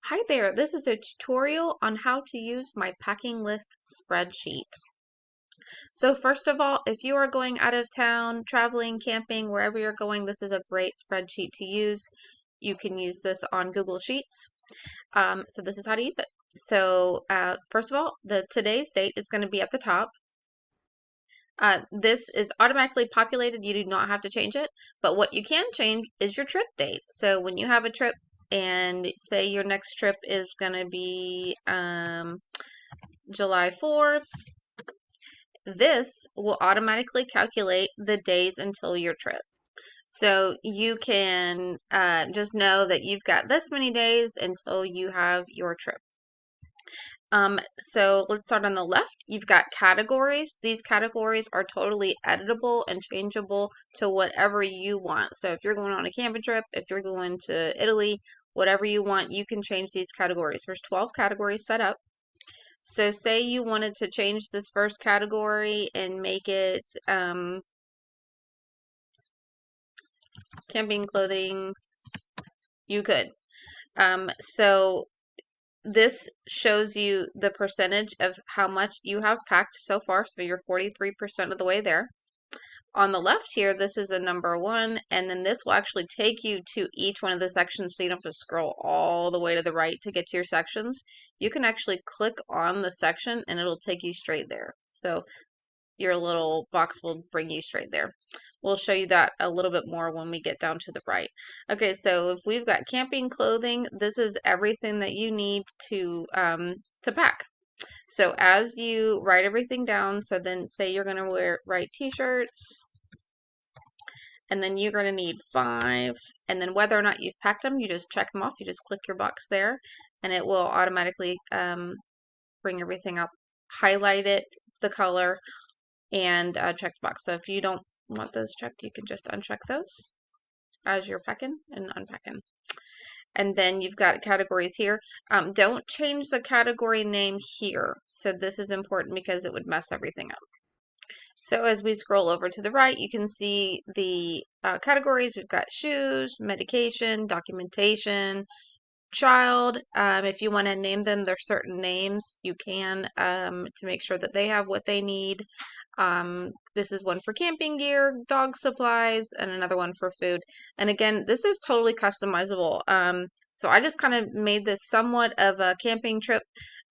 Hi there, this is a tutorial on how to use my packing list spreadsheet. So first of all, if you are going out of town, traveling, camping, wherever you're going, this is a great spreadsheet to use. You can use this on Google Sheets. So this is how to use it. So first of all, the today's date is going to be at the top. This is automatically populated. You do not have to change it. But what you can change is your trip date. So when you have a trip and say your next trip is going to be July 4th, this will automatically calculate the days until your trip. So you can just know that you've got this many days until you have your trip. So let's start on the left. You've got categories. These categories are totally editable and changeable to whatever you want. So if you're going on a camping trip, if you're going to Italy, whatever you want, you can change these categories. There's 12 categories set up. So say you wanted to change this first category and make it camping clothing, you could. So this shows you the percentage of how much you have packed so far. So you're 43% of the way there. On the left here, this is a number one, and then this will actually take you to each one of the sections so you don't have to scroll all the way to the right to get to your sections. You can actually click on the section and it'll take you straight there. So your little box will bring you straight there. We'll show you that a little bit more when we get down to the right. Okay, so if we've got camping clothing, this is everything that you need to pack. So as you write everything down, so then say you're going to write t-shirts, and then you're going to need 5, and then whether or not you've packed them, you just check them off. You just click your box there, and it will automatically bring everything up, highlight it, the color, and check the box. So if you don't want those checked, you can just uncheck those as you're packing and unpacking. And then you've got categories here. Don't change the category name here. So this is important because it would mess everything up. So as we scroll over to the right, you can see the categories. We've got shoes, medication, documentation, child. If you want to name them, there's certain names you can to make sure that they have what they need. This is one for camping gear, dog supplies, and another one for food. And again, this is totally customizable. So I just kind of made this somewhat of a camping trip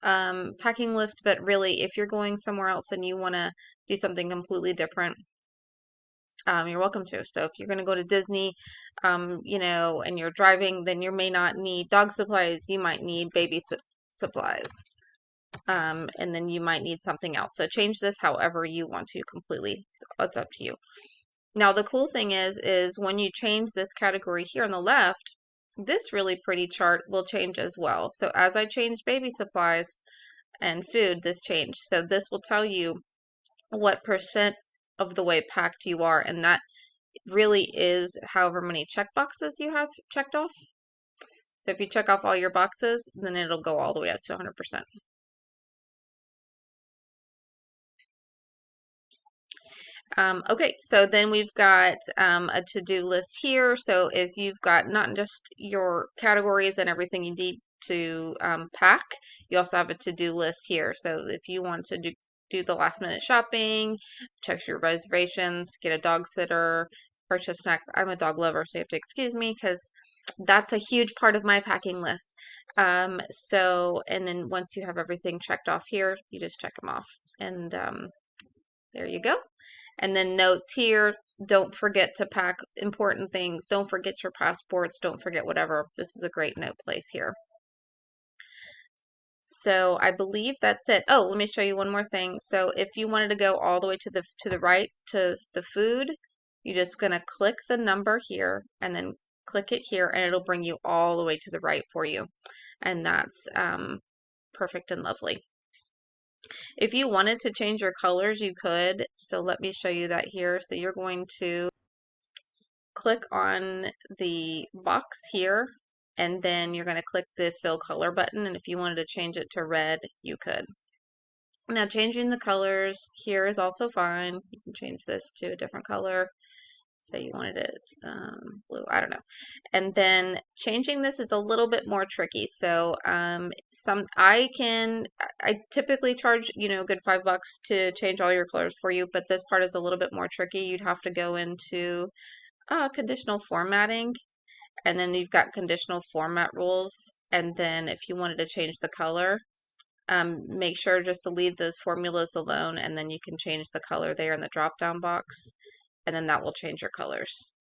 packing list, but really, if you're going somewhere else and you want to do something completely different, you're welcome to. So if you're going to go to Disney, and you're driving, then you may not need dog supplies. You might need baby supplies. And then you might need something else. So change this however you want to completely. It's up to you. Now the cool thing is when you change this category here on the left, this really pretty chart will change as well. So as I change baby supplies and food, this changed. So this will tell you what percent of the way packed you are, and that really is however many check boxes you have checked off. So if you check off all your boxes, then it'll go all the way up to 100%. Okay, so then we've got a to-do list here. So if you've got not just your categories and everything you need to pack, you also have a to-do list here. So if you want to do the last minute shopping, check your reservations, get a dog sitter, purchase snacks. I'm a dog lover, so you have to excuse me because that's a huge part of my packing list. And then once you have everything checked off here, you just check them off. And there you go. And then notes here, don't forget to pack important things. Don't forget your passports. Don't forget whatever. This is a great note place here. So I believe that's it. Oh, let me show you one more thing. So if you wanted to go all the way to the right to the food, you're just going to click the number here and then click it here and it'll bring you all the way to the right for you. And that's perfect and lovely. If you wanted to change your colors, you could. So let me show you that here. So you're going to click on the box here, and then you're going to click the fill color button. And if you wanted to change it to red, you could. Now changing the colors here is also fine. You can change this to a different color. say you wanted it blue, I don't know. And then changing this is a little bit more tricky. So I typically charge, you know, a good $5 to change all your colors for you, but this part is a little bit more tricky. You'd have to go into conditional formatting, and then you've got conditional format rules. And then if you wanted to change the color, make sure just to leave those formulas alone, and then you can change the color there in the drop down box, and then that will change your colors.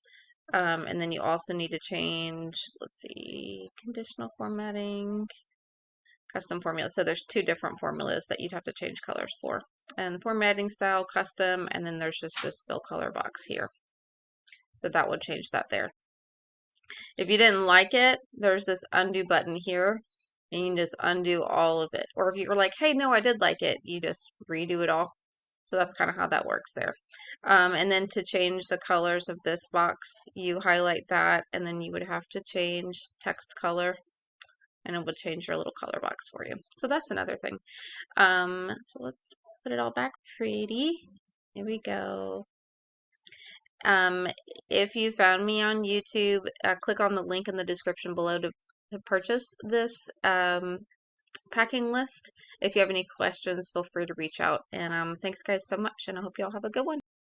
And then you also need to change, let's see, conditional formatting, custom formula. So there's two different formulas that you'd have to change colors for. And formatting style, custom, and then there's just this fill color box here. So that would change that there. If you didn't like it, there's this undo button here, and you can just undo all of it. Or if you were like, hey, no, I did like it, you just redo it all. So that's kind of how that works there. And then to change the colors of this box, you highlight that, and then you would have to change text color, and it would change your little color box for you. So that's another thing. So let's put it all back pretty. Here we go. Um, if you found me on YouTube, click on the link in the description below to purchase this packing list. If you have any questions, feel free to reach out. And thanks guys so much, and I hope y'all have a good one.